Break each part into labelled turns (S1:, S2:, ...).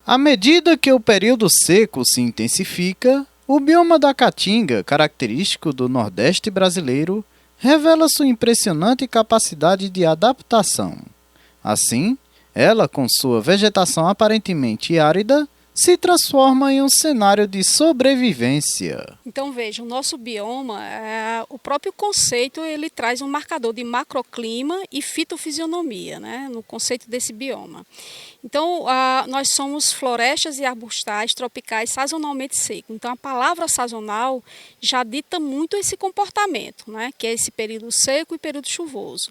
S1: À medida que o período seco se intensifica, o bioma da Caatinga, característico do Nordeste brasileiro, revela sua impressionante capacidade de adaptação. Assim, ela, com sua vegetação aparentemente árida, se transforma em um cenário de sobrevivência.
S2: Então veja, o nosso bioma, o próprio conceito, ele traz um marcador de macroclima e fitofisionomia, né, no conceito desse bioma. Então nós somos florestas e arbustais tropicais sazonalmente secos. Então a palavra sazonal já dita muito esse comportamento, né, que é esse período seco e período chuvoso.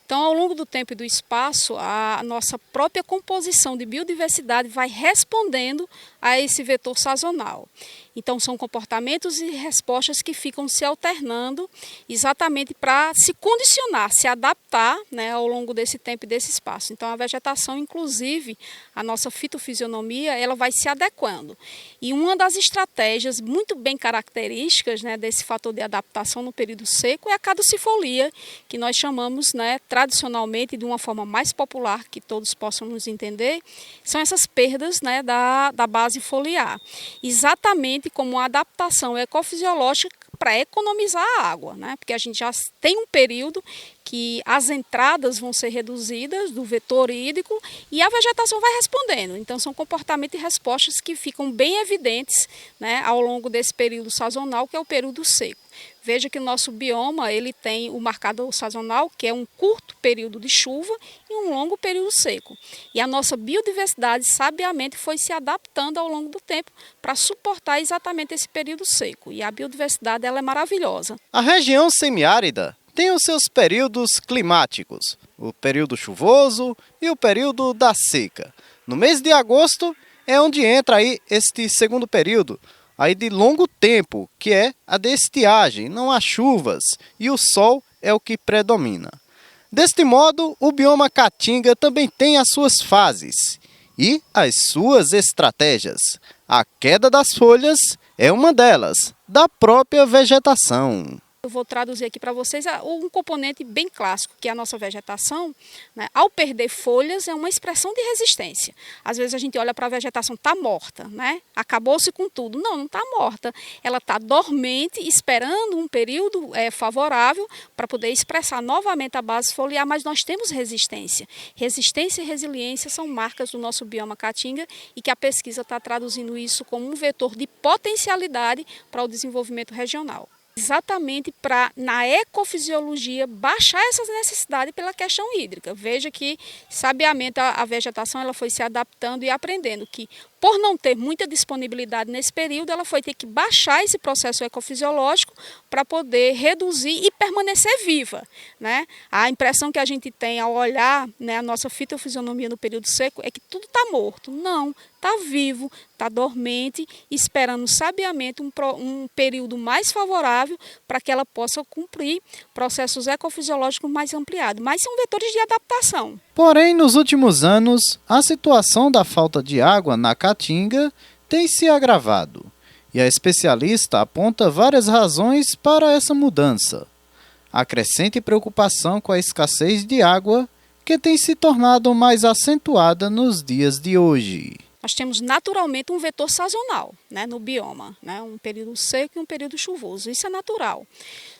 S2: Então, ao longo do tempo e do espaço, a nossa própria composição de biodiversidade vai respondendo a esse vetor sazonal. Então, são comportamentos e respostas que ficam se alternando exatamente para se condicionar, se adaptar, né, ao longo desse tempo e desse espaço. Então, a vegetação, inclusive, a nossa fitofisionomia, ela vai se adequando. E uma das estratégias muito bem características, né, desse fator de adaptação no período seco é a caducifolia, que nós chamamos, né, tradicionalmente, de uma forma mais popular, que todos possam nos entender, são essas perdas, né, da base foliar. Exatamente como uma adaptação ecofisiológica para economizar a água, né? Porque a gente já tem um período que as entradas vão ser reduzidas do vetor hídrico e a vegetação vai respondendo. Então são comportamentos e respostas que ficam bem evidentes, né, ao longo desse período sazonal, que é o período seco. Veja que o nosso bioma ele tem o marcador sazonal, que é um curto período de chuva e um longo período seco. E a nossa biodiversidade sabiamente foi se adaptando ao longo do tempo para suportar exatamente esse período seco. E a biodiversidade ela é maravilhosa.
S1: A região semiárida tem os seus períodos climáticos, o período chuvoso e o período da seca. No mês de agosto é onde entra aí este segundo período, aí de longo tempo, que é a de estiagem, não há chuvas e o sol é o que predomina. Deste modo, o bioma Caatinga também tem as suas fases e as suas estratégias. A queda das folhas é uma delas, da própria vegetação.
S2: Eu vou traduzir aqui para vocês um componente bem clássico, que é a nossa vegetação, né? Ao perder folhas, é uma expressão de resistência. Às vezes a gente olha para a vegetação, está morta, né? Acabou-se com tudo. Não, não está morta. Ela está dormente, esperando um período favorável para poder expressar novamente a base foliar, mas nós temos resistência. Resistência e resiliência são marcas do nosso bioma Caatinga e que a pesquisa está traduzindo isso como um vetor de potencialidade para o desenvolvimento regional. Exatamente para, na ecofisiologia, baixar essas necessidades pela questão hídrica. Veja que, sabiamente, a vegetação ela foi se adaptando e aprendendo que, por não ter muita disponibilidade nesse período, ela foi ter que baixar esse processo ecofisiológico para poder reduzir e permanecer viva, né? A impressão que a gente tem ao olhar, né, a nossa fitofisionomia no período seco é que tudo está morto. Não, está vivo, está dormente, esperando sabiamente um período mais favorável para que ela possa cumprir processos ecofisiológicos mais ampliados. Mas são vetores de adaptação.
S1: Porém, nos últimos anos, a situação da falta de água na Caatinga tem se agravado. E a especialista aponta várias razões para essa mudança. A crescente preocupação com a escassez de água, que tem se tornado mais acentuada nos dias de hoje.
S2: Nós temos naturalmente um vetor sazonal, né, no bioma, né, um período seco e um período chuvoso. Isso é natural.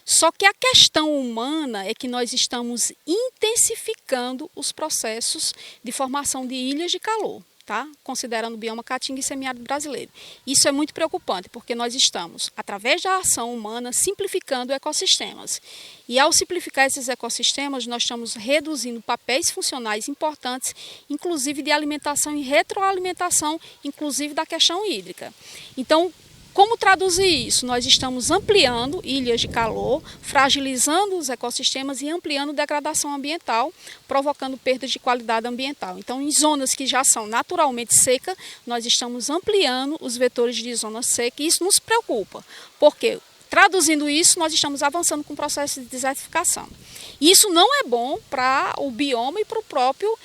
S2: Só que a questão humana é que nós estamos intensificando os processos de formação de ilhas de calor, tá? Considerando o bioma Caatinga e semiárido brasileiro. Isso é muito preocupante, porque nós estamos, através da ação humana, simplificando ecossistemas. E ao simplificar esses ecossistemas, nós estamos reduzindo papéis funcionais importantes, inclusive de alimentação e retroalimentação, inclusive da questão hídrica. Então, como traduzir isso? Nós estamos ampliando ilhas de calor, fragilizando os ecossistemas e ampliando degradação ambiental, provocando perdas de qualidade ambiental. Então, em zonas que já são naturalmente secas, nós estamos ampliando os vetores de zona seca e isso nos preocupa, porque Traduzindo isso, nós estamos avançando com o processo de desertificação. Isso não é bom para o bioma e para o próprio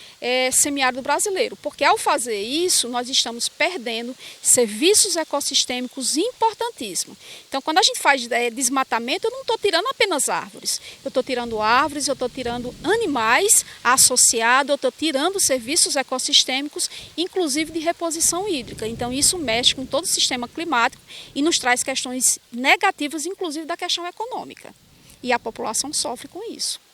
S2: semiárido brasileiro, porque ao fazer isso, nós estamos perdendo serviços ecossistêmicos importantíssimos. Então, quando a gente faz desmatamento, eu não estou tirando apenas árvores. Eu estou tirando árvores, eu estou tirando animais associados, eu estou tirando serviços ecossistêmicos, inclusive de reposição hídrica. Então, isso mexe com todo o sistema climático e nos traz questões negativas, inclusive da questão econômica. E a população sofre com isso.